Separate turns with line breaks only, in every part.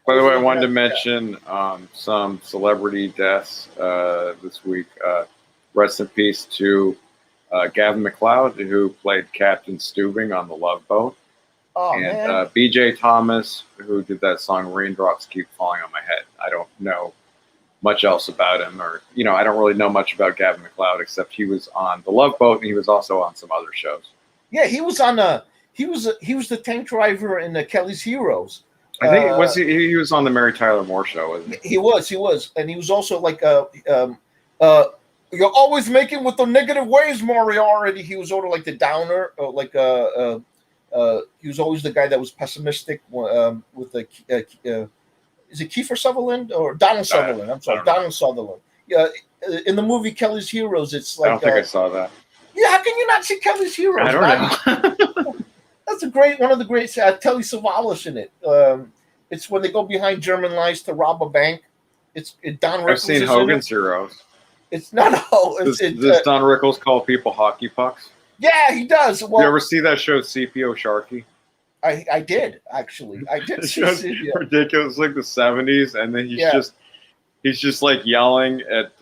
By the way, I wanted to mention some celebrity deaths this week. Rest in peace to Gavin MacLeod, who played Captain Stubing on The Love Boat.
Oh,
and
man.
B.J. Thomas, who did that song "Raindrops Keep Falling on My Head." I don't know much else about him, or I don't really know much about Gavin MacLeod except he was on The Love Boat and he was also on some other shows.
Yeah, he was on he was the tank driver in Kelly's Heroes.
I think he was on the Mary Tyler Moore Show, wasn't he?
He was, and he was also like you're always making with the negative ways, Moriarty. He was sort of like the downer, he was always the guy that was pessimistic with the is it Kiefer Sutherland or Donald Sutherland? I'm sorry, Donald Sutherland. Yeah, in the movie Kelly's Heroes, it's like
I don't think I saw that.
Yeah, how can you not see Kelly's Heroes?
I don't know.
That's one of the great Telly Savalas in it. It's when they go behind German lines to rob a bank. It's Don Rickles.
I've seen Hogan's Heroes.
It's not
Does Don Rickles call people hockey pucks?
Yeah, he does. Well,
you ever see that show C.P.O. Sharkey?
I did actually. I did see it.
Ridiculous, like the 70s, and then he's just like yelling at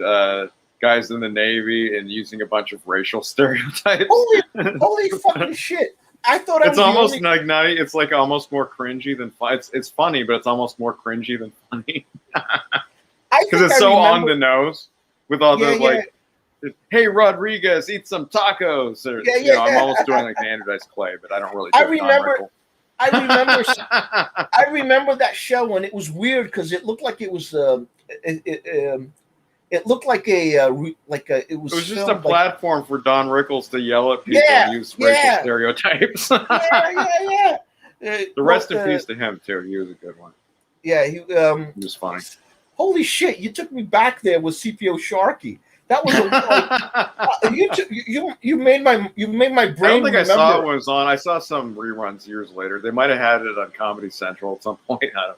guys in the Navy and using a bunch of racial stereotypes.
Holy fucking shit! I thought
it's almost like it's like almost more cringy than funny. It's funny, but it's almost more cringy than funny because it's so on the nose with all those like, "Hey Rodriguez, eat some tacos." Or, I'm almost doing like the Andrew Dice Clay, but I don't really.
I remember that show when it was weird because it looked like it was it looked like it was
just a platform for Don Rickles to yell at people and use racial stereotypes.
The
rest in peace to him too. He was a good one.
Yeah, he
was funny.
Holy shit! You took me back there with C.P.O. Sharkey. That was you made my brain.
I don't think I saw it when it was on. I saw some reruns years later. They might have had it on Comedy Central at some point. I don't know.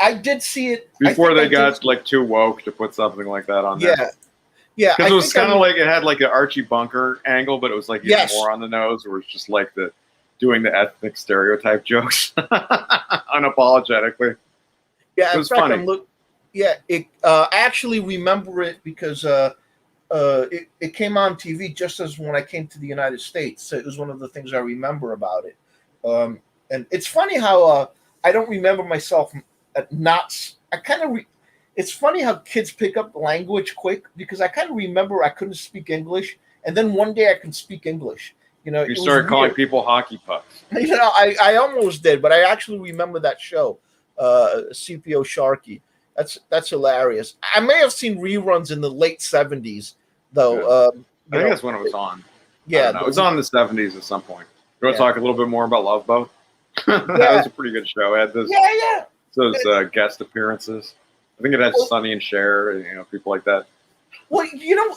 I did see it
before they got like too woke to put something like that on there.
Yeah.
Because it was kind of like it had like an Archie Bunker angle, but it was like even more on the nose, where it's just like doing the ethnic stereotype jokes unapologetically.
Yeah,
it was funny.
I actually remember it because it came on TV just as when I came to the United States. So it was one of the things I remember about it. And it's funny how I don't remember myself it's funny how kids pick up language quick, because I kind of remember I couldn't speak English, and then one day I can speak English.
You started calling people hockey pucks.
I almost did, but I actually remember that show, C.P.O. Sharkey. That's hilarious. I may have seen reruns in the late 70s, though.
I think that's when it was on.
Yeah,
it was on in the 70s at some point. You want to talk a little bit more about Love Boat? That was a pretty good show. It had those guest apperances. I think it had Sonny and Cher, people like that.
Well,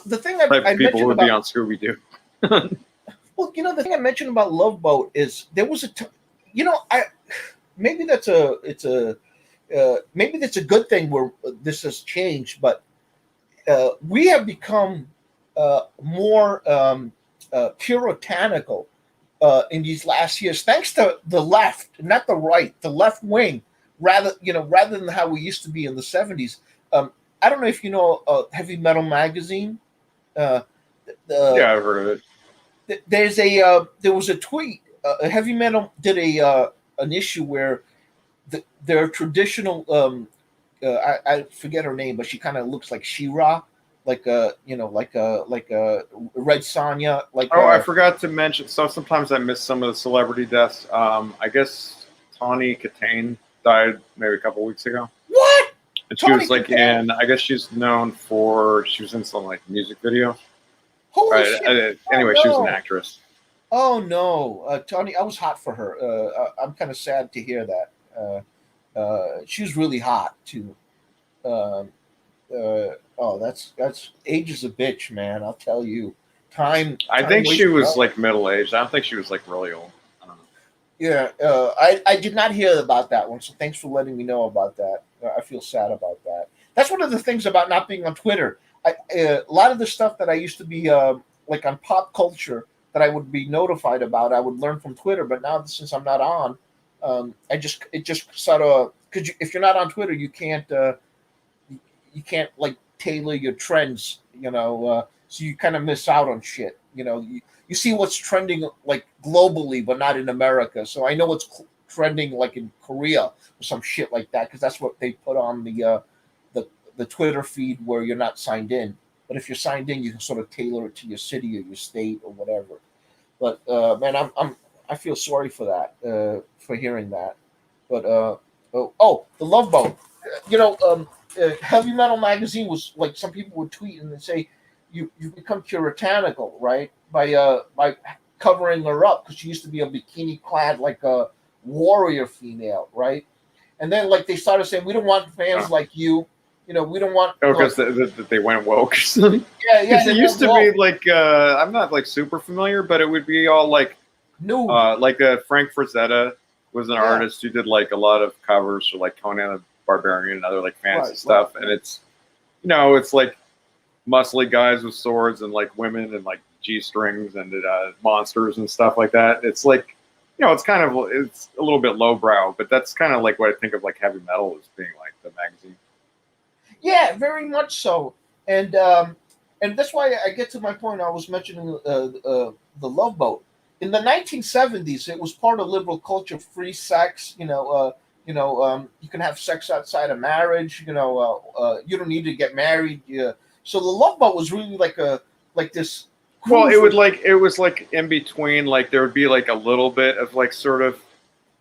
the thing I
people who would be on Scooby Doo.
Well, the thing I mentioned about Love Boat is there was maybe that's a good thing where this has changed, but we have become more puritanical in these last years, thanks to the left, not the right, the left wing, rather than how we used to be in the 70s. I don't know if you know Heavy Metal Magazine.
Yeah, I've heard of
it. There was a tweet. Heavy Metal did an issue where their traditional I forget her name, but she kind of looks like She-Ra, like a Red Sonja.
I forgot to mention. So sometimes I miss some of the celebrity deaths. I guess Tawny Katane died maybe a couple weeks ago.
What?
And she was like I guess she's known for she was in some like music video.
Holy shit!
Anyway, she was an actress.
Oh no, Tawny! I was hot for her. I'm kind of sad to hear that. She was really hot too. That's age is a bitch, man. I'll tell you. Time
I think she was like middle aged. I don't think she was like really old. I don't know.
Yeah, I did not hear about that one. So thanks for letting me know about that. I feel sad about that. That's one of the things about not being on Twitter. A lot of the stuff that I used to be like on pop culture that I would be notified about, I would learn from Twitter. But now since I'm not on, it just sort of because if you're not on Twitter, you can't like tailor your trends, so you kind of miss out on shit. You see what's trending like globally, but not in America. So I know what's trending like in Korea or some shit like that, because that's what they put on the Twitter feed where you're not signed in. But if you're signed in, you can sort of tailor it to your city or your state or whatever. But man, I feel sorry for that, for hearing that. But the Love Boat. Heavy Metal magazine was like, some people would tweet and they say you become puritanical, right? By covering her up, because she used to be a bikini clad like a warrior female, right? And then like they started saying, we don't want fans like you. We don't want.
Oh, because they went woke or something.
Yeah.
It used to be like I'm not like super familiar, but it would be all like
nude.
Like Frank Frazetta was an artist who did like a lot of covers for like Conan the Barbarian and other like fancy stuff, and it's it's like muscly guys with swords and like women and like G-strings and monsters and stuff like that. It's like it's a little bit lowbrow, but that's kind of like what I think of like heavy metal as being like the magazine.
Yeah, very much so, and that's why I get to my point. I was mentioning the Love Boat. In the 1970s, it was part of liberal culture, free sex. You can have sex outside of marriage. You don't need to get married. So the Love Boat was really like this.
Well, it was like in between. Like there would be like a little bit of like sort of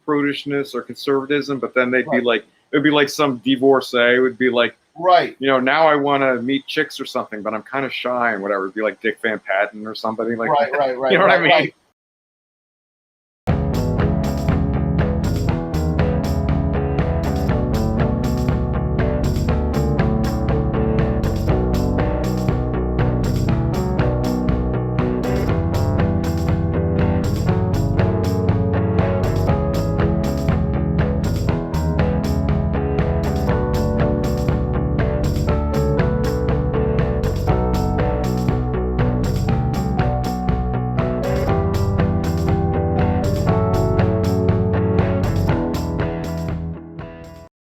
prudishness or conservatism, but then they'd be like, it would be like some divorcee would be like, now I want to meet chicks or something, but I'm kind of shy and whatever. It'd be like Dick Van Patten or somebody like that.
Right.
You know what I mean?